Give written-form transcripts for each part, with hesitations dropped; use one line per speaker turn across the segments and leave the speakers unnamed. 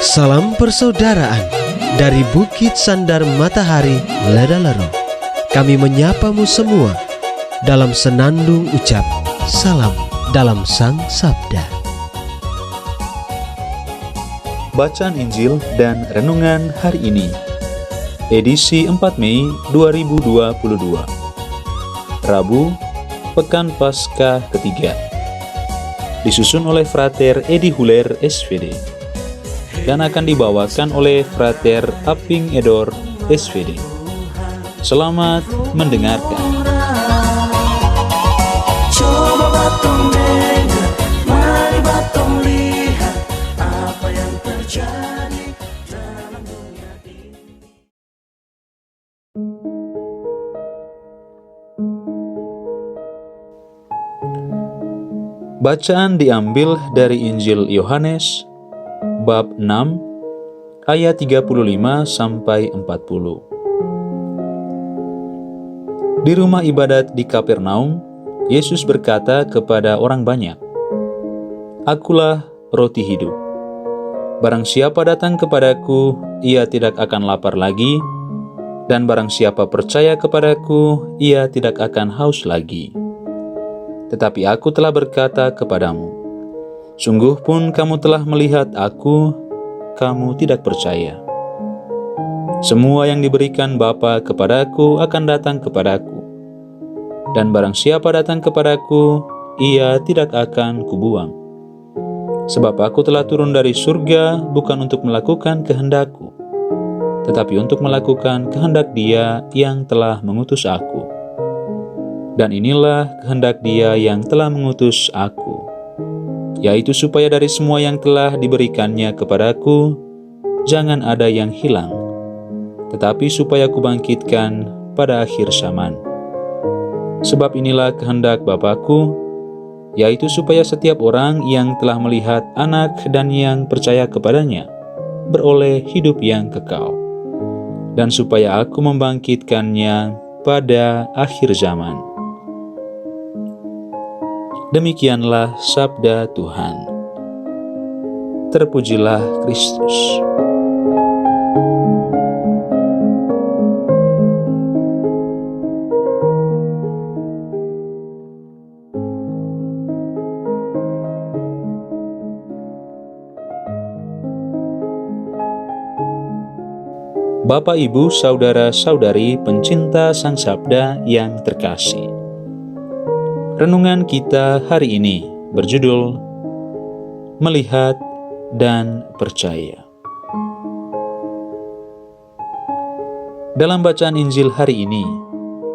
Salam persaudaraan dari Bukit Sandar Matahari Ledalero. Kami menyapamu semua dalam senandung ucap salam dalam Sang Sabda.
Bacaan Injil dan Renungan hari ini, edisi 4 Mei 2022, Rabu, Pekan Paskah ketiga, disusun oleh Frater Edi Huler SVD, dan akan dibawakan oleh Frater Aping Edor SVD. Selamat mendengarkan.
Coba batong dengar, mari batong lihat apa yang terjadi dalam dunia ini.
Bacaan diambil dari Injil Yohanes bab 6 ayat 35 sampai 40. Di rumah ibadat di Kapernaum, Yesus berkata kepada orang banyak, "Akulah roti hidup. Barang siapa datang kepadaku, ia tidak akan lapar lagi, dan barang siapa percaya kepadaku, ia tidak akan haus lagi. Tetapi aku telah berkata kepadamu, sungguh pun kamu telah melihat aku, kamu tidak percaya. Semua yang diberikan Bapa kepadaku akan datang kepadaku, dan barang siapa datang kepadaku, ia tidak akan kubuang. Sebab aku telah turun dari surga bukan untuk melakukan kehendakku, tetapi untuk melakukan kehendak Dia yang telah mengutus aku. Dan inilah kehendak Dia yang telah mengutus aku, yaitu supaya dari semua yang telah diberikannya kepadaku, jangan ada yang hilang, tetapi supaya kubangkitkan pada akhir zaman. Sebab inilah kehendak Bapa-Ku, yaitu supaya setiap orang yang telah melihat Anak dan yang percaya kepadanya beroleh hidup yang kekal, dan supaya Aku membangkitkannya pada akhir zaman." Demikianlah sabda Tuhan. Terpujilah Kristus. Bapak, Ibu, saudara-saudari pencinta Sang Sabda yang terkasih. Renungan kita hari ini berjudul Melihat dan Percaya. Dalam bacaan Injil hari ini,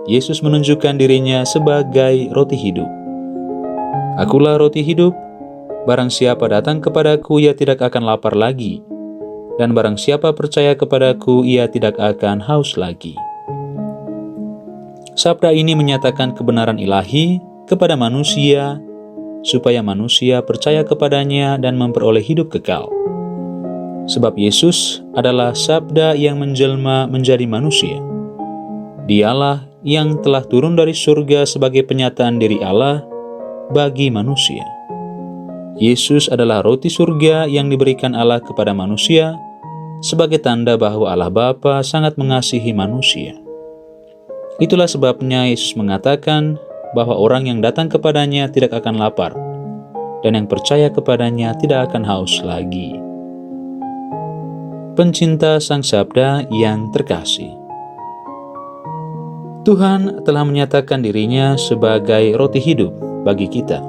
Yesus menunjukkan dirinya sebagai roti hidup. Akulah roti hidup, barang siapa datang kepadaku ia tidak akan lapar lagi, dan barang siapa percaya kepadaku ia tidak akan haus lagi. Sabda ini menyatakan kebenaran ilahi kepada manusia, supaya manusia percaya kepadanya dan memperoleh hidup kekal. Sebab Yesus adalah sabda yang menjelma menjadi manusia. Dialah yang telah turun dari surga sebagai penyataan diri Allah bagi manusia. Yesus adalah roti surga yang diberikan Allah kepada manusia sebagai tanda bahwa Allah Bapa sangat mengasihi manusia. Itulah sebabnya Yesus mengatakan bahwa orang yang datang kepadanya tidak akan lapar, dan yang percaya kepadanya tidak akan haus lagi. Pencinta Sang Sabda yang terkasih, Tuhan telah menyatakan dirinya sebagai roti hidup bagi kita.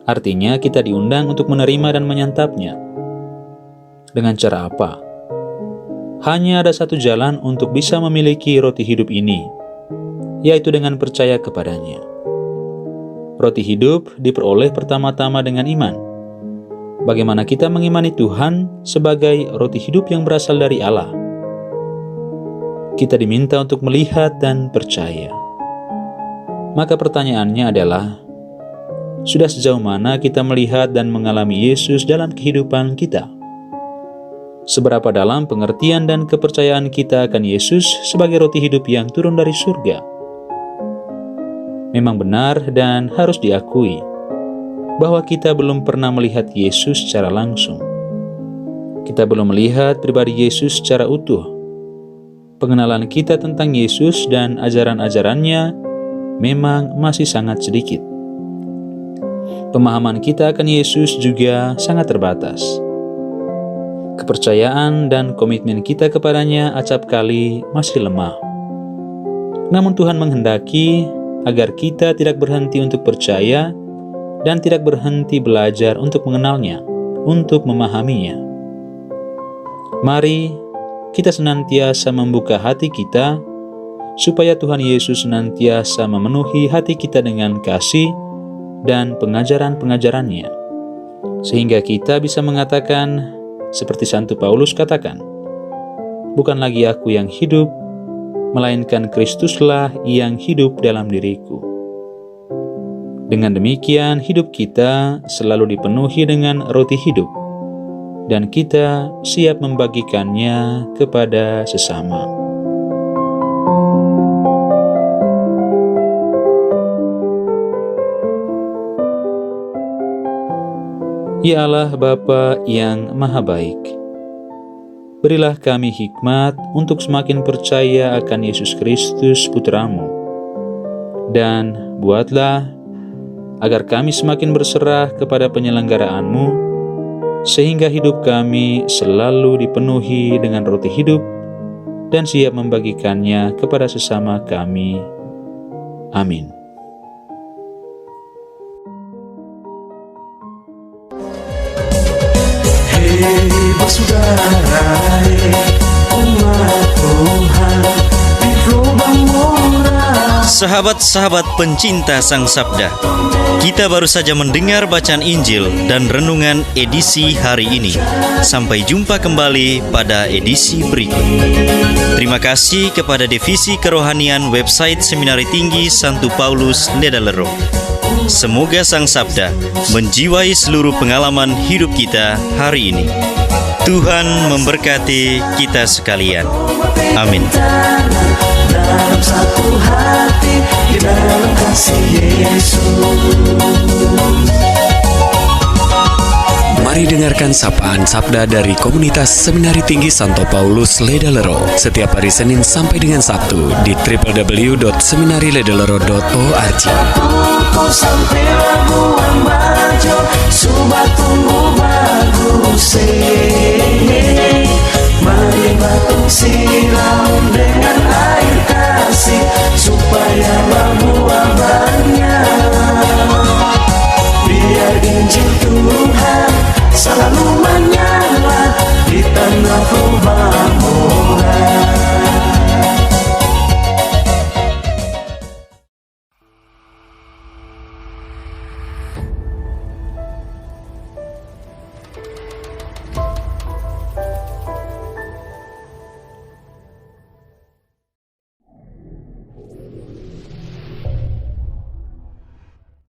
Artinya kita diundang untuk menerima dan menyantapnya. Dengan cara apa? Hanya ada satu jalan untuk bisa memiliki roti hidup ini, yaitu dengan percaya kepadanya. Roti hidup diperoleh pertama-tama dengan iman. Bagaimana kita mengimani Tuhan sebagai roti hidup yang berasal dari Allah? Kita diminta untuk melihat dan percaya. Maka pertanyaannya adalah, sudah sejauh mana kita melihat dan mengalami Yesus dalam kehidupan kita? Seberapa dalam pengertian dan kepercayaan kita akan Yesus sebagai roti hidup yang turun dari surga? Memang benar dan harus diakui bahwa kita belum pernah melihat Yesus secara langsung. Kita belum melihat pribadi Yesus secara utuh. Pengenalan kita tentang Yesus dan ajaran-ajarannya memang masih sangat sedikit. Pemahaman kita akan Yesus juga sangat terbatas. Kepercayaan dan komitmen kita kepadanya acap kali masih lemah. Namun Tuhan menghendaki agar kita tidak berhenti untuk percaya dan tidak berhenti belajar untuk mengenalnya, untuk memahaminya. Mari kita senantiasa membuka hati kita supaya Tuhan Yesus senantiasa memenuhi hati kita dengan kasih dan pengajaran-pengajarannya, sehingga kita bisa mengatakan seperti Santo Paulus katakan, "Bukan lagi aku yang hidup, melainkan Kristuslah yang hidup dalam diriku." Dengan demikian, hidup kita selalu dipenuhi dengan roti hidup, dan kita siap membagikannya kepada sesama. Ya Allah Bapa yang Maha Baik, berilah kami hikmat untuk semakin percaya akan Yesus Kristus Putra-Mu, dan buatlah agar kami semakin berserah kepada penyelenggaraanmu, sehingga hidup kami selalu dipenuhi dengan roti hidup dan siap membagikannya kepada sesama kami. Amin.
Hei bersaudara, umat Tuhan di lubang murah.
Sahabat-sahabat pencinta Sang Sabda, kita baru saja mendengar bacaan Injil dan renungan edisi hari ini. Sampai jumpa kembali pada edisi berikut. Terima kasih kepada Divisi Kerohanian website Seminari Tinggi Santo Paulus Ledalero. Semoga Sang Sabda menjiwai seluruh pengalaman hidup kita hari ini. Tuhan memberkati kita sekalian. Amin.
Dalam satu hati, di dalam kasih Yesus.
Mari dengarkan sapaan sabda dari komunitas Seminari Tinggi Santo Paulus Ledalero setiap hari Senin sampai dengan Sabtu di www.seminariledalero.org.
Kau sampai labuan bajo, subat tunggu bagus. Mari batuk siram dengan air kasih.